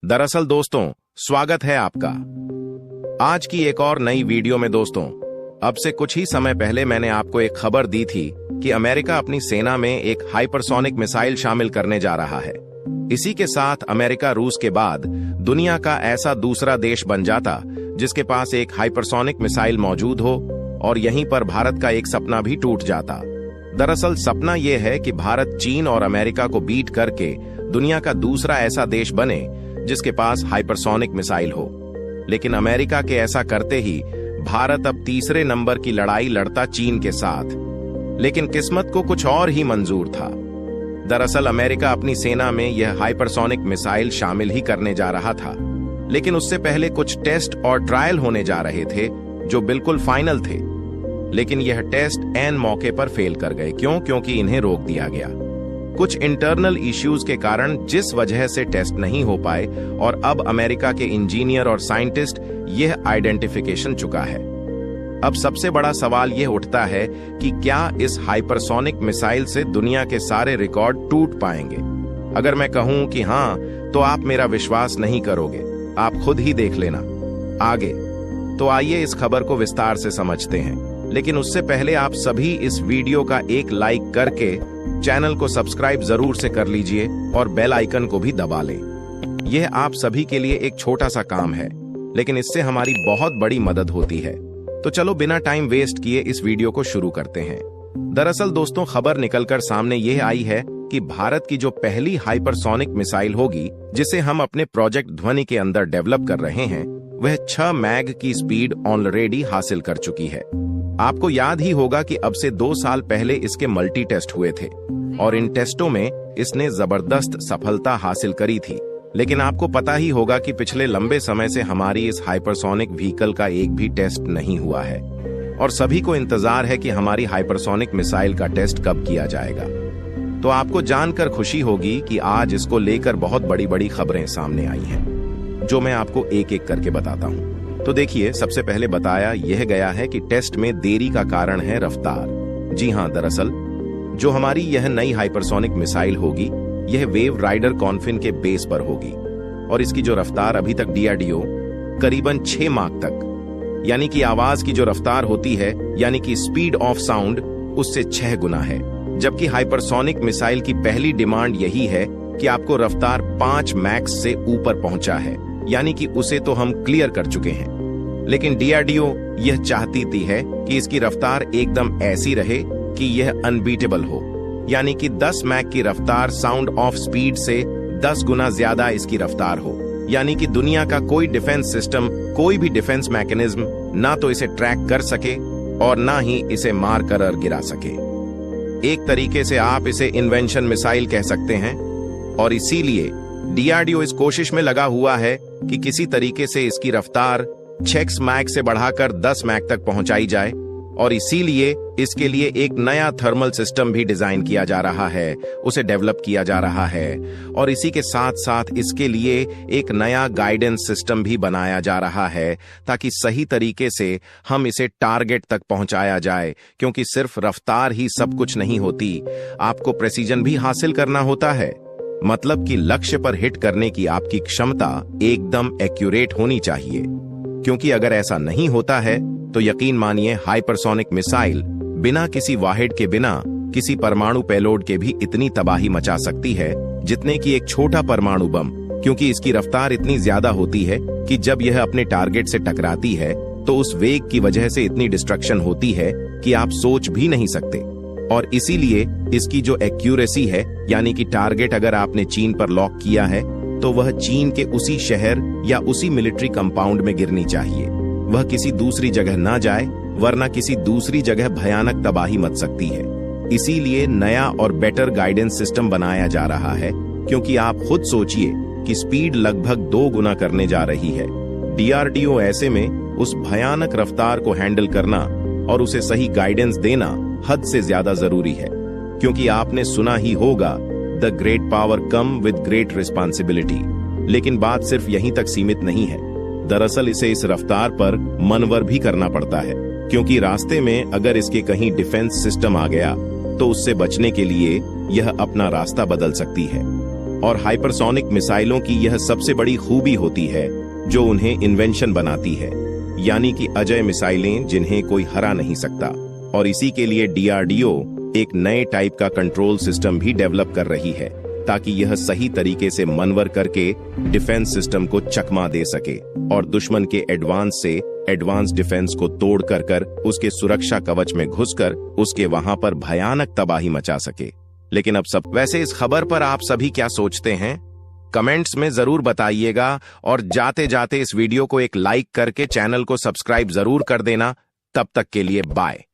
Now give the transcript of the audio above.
दरअसल दोस्तों, स्वागत है आपका आज की एक और नई वीडियो में। दोस्तों, अब से कुछ ही समय पहले मैंने आपको एक खबर दी थी कि अमेरिका अपनी सेना में एक हाइपरसोनिक मिसाइल शामिल करने जा रहा है। इसी के साथ अमेरिका रूस के बाद दुनिया का ऐसा दूसरा देश बन जाता जिसके पास एक हाइपरसोनिक मिसाइल मौजूद हो, और यहीं पर भारत का एक सपना भी टूट जाता। दरअसल सपना यह है कि भारत चीन और अमेरिका को बीट करके दुनिया का दूसरा ऐसा देश बने जिसके पास हाइपरसोनिक मिसाइल हो। लेकिन अमेरिका के ऐसा करते ही भारत अब तीसरे नंबर की लड़ाई लड़ता चीन के साथ। लेकिन किस्मत को कुछ और ही मंजूर था। दरअसल अमेरिका अपनी सेना में यह हाइपरसोनिक मिसाइल शामिल ही करने जा रहा था, लेकिन उससे पहले कुछ टेस्ट और ट्रायल होने जा रहे थे जो बिल्कुल फाइनल थे। लेकिन यह टेस्ट ऐन मौके पर फेल कर गए। क्योंकि इन्हें रोक दिया गया कुछ इंटरनल इश्यूज के कारण, जिस वजह से टेस्ट नहीं हो पाए, और अब अमेरिका के इंजीनियर और साइंटिस्ट यह आइडेंटिफिकेशन चुका है। अब सबसे बड़ा सवाल यह उठता है कि क्या इस हाइपरसोनिक मिसाइल से दुनिया के सारे रिकॉर्ड टूट पाएंगे। अगर मैं कहूं कि हां, तो आप मेरा विश्वास नहीं करोगे। आप खुद ही देख लेना। आगे तो आइए इस खबर को विस्तार से समझते हैं। लेकिन उससे पहले आप सभी इस वीडियो का एक लाइक करके चैनल को सब्सक्राइब जरूर से कर लीजिए और बेल आइकन को भी दबा लें। यह आप सभी के लिए एक छोटा सा काम है, लेकिन इससे हमारी बहुत बड़ी मदद होती है। तो चलो बिना टाइम वेस्ट किए इस वीडियो को शुरू करते हैं। दरअसल दोस्तों, खबर निकलकर सामने यह आई है कि भारत की जो पहली हाइपरसोनिक मिसाइल होगी, जिसे हम अपने प्रोजेक्ट ध्वनि के अंदर डेवलप कर रहे हैं, वह 6 मैग की स्पीड ऑलरेडी हासिल कर चुकी है। आपको याद ही होगा कि अब से 2 साल पहले इसके मल्टी टेस्ट हुए थे और इन टेस्टों में इसने जबरदस्त सफलता हासिल करी थी। लेकिन आपको पता ही होगा कि पिछले लंबे समय से हमारी इस हाइपरसोनिक व्हीकल का एक भी टेस्ट नहीं हुआ है, और सभी को इंतजार है कि हमारी हाइपरसोनिक मिसाइल का टेस्ट कब किया जाएगा। तो आपको जानकर खुशी होगी कि आज इसको लेकर बहुत बड़ी बड़ी खबरें सामने आई हैं, जो मैं आपको एक एक करके बताता हूं। तो देखिए, सबसे पहले बताया यह गया है कि टेस्ट में देरी का कारण है रफ्तार। जी हां, दरअसल जो हमारी यह नई हाइपरसोनिक मिसाइल होगी, यह वेव राइडर कॉन्फिन के बेस पर होगी, और इसकी जो रफ्तार अभी तक डीआरडीओ करीबन 6 माक तक, यानी कि आवाज की जो रफ्तार होती है, यानी कि स्पीड ऑफ साउंड, उससे 6 गुना है। जबकि हाइपरसोनिक मिसाइल की पहली डिमांड यही है कि आपको रफ्तार 5 मैक्स से ऊपर पहुंचा है, यानी कि उसे तो हम क्लियर कर चुके हैं। लेकिन डीआरडीओ यह चाहती थी है कि इसकी रफ्तार एकदम ऐसी रहे कि यह अनबीटेबल हो, यानी कि 10 मैक की रफ्तार साउंड ऑफ स्पीड से 10 गुना ज्यादा इसकी रफ्तार हो, यानी कि दुनिया का कोई डिफेंस सिस्टम, कोई भी डिफेंस मैकेनिज्म ना तो इसे ट्रैक कर सके और ना ही इसे मार कर गिरा सके। एक तरीके से आप इसे इन्वेंशन मिसाइल कह सकते हैं, और इसीलिए डीआरडीओ इस कोशिश में लगा हुआ है कि किसी तरीके से इसकी रफ्तार 6 मैक से बढ़ाकर 10 मैक तक पहुंचाई जाए, और इसीलिए इसके लिए एक नया थर्मल सिस्टम भी डिजाइन किया जा रहा है, उसे डेवलप किया जा रहा है, और इसी के साथ साथ इसके लिए एक नया गाइडेंस सिस्टम भी बनाया जा रहा है, ताकि सही तरीके से हम इसे टारगेट तक पहुंचाया जाए। क्योंकि सिर्फ रफ्तार ही सब कुछ नहीं होती, आपको प्रेसिजन भी हासिल करना होता है। मतलब कि लक्ष्य पर हिट करने की आपकी क्षमता एकदम एक्यूरेट होनी चाहिए। क्योंकि अगर ऐसा नहीं होता है तो यकीन मानिए, हाइपरसोनिक मिसाइल बिना किसी वाहिड के, बिना किसी परमाणु पेलोड के भी इतनी तबाही मचा सकती है जितने की एक छोटा परमाणु बम। क्योंकि इसकी रफ्तार इतनी ज्यादा होती है कि जब यह अपने टारगेट से टकराती है तो उस वेग की वजह से इतनी डिस्ट्रक्शन होती है कि आप सोच भी नहीं सकते। और इसीलिए इसकी जो एक्यूरेसी है, यानी कि टारगेट अगर आपने चीन पर लॉक किया है तो वह चीन के उसी शहर या उसी मिलिट्री कंपाउंड में गिरनी चाहिए, वह किसी दूसरी जगह ना जाए, वरना किसी दूसरी जगह भयानक तबाही मच सकती है। इसीलिए नया और बेटर गाइडेंस सिस्टम बनाया जा रहा है। क्योंकि आप खुद सोचिए कि स्पीड लगभग 2 गुना करने जा रही है। डीआरडीओ ऐसे में उस भयानक रफ्तार को हैंडल करना और उसे सही गाइडेंस देना हद से ज्यादा जरूरी है। क्योंकि आपने सुना ही होगा, the great power come with great responsibility. लेकिन बात सिर्फ यहीं तक सीमित नहीं है। दरअसल इसे इस रफ्तार पर मनवर भी करना पड़ता है, क्योंकि रास्ते में अगर इसके कहीं डिफेंस सिस्टम आ गया तो उससे बचने के लिए यह अपना रास्ता बदल सकती है। और हाइपरसोनिक मिसाइलों की यह सबसे बड़ी खूबी होती है जो उन्हें इन्वेंशन बनाती है, यानी कि अजय मिसाइलें जिन्हें कोई हरा नहीं सकता। और इसी के लिए डीआरडीओ एक नए टाइप का कंट्रोल सिस्टम भी डेवलप कर रही है ताकि यह सही तरीके से मनवर करके डिफेंस सिस्टम को चकमा दे सके और दुश्मन के एडवांस से एडवांस डिफेंस को तोड़ कर उसके सुरक्षा कवच में घुसकर उसके वहां पर भयानक तबाही मचा सके। लेकिन अब सब वैसे इस खबर पर आप सभी क्या सोचते हैं? कमेंट्स में जरूर बताइएगा और जाते जाते इस वीडियो को एक लाइक करके चैनल को सब्सक्राइब जरूर कर देना। तब तक के लिए बाय।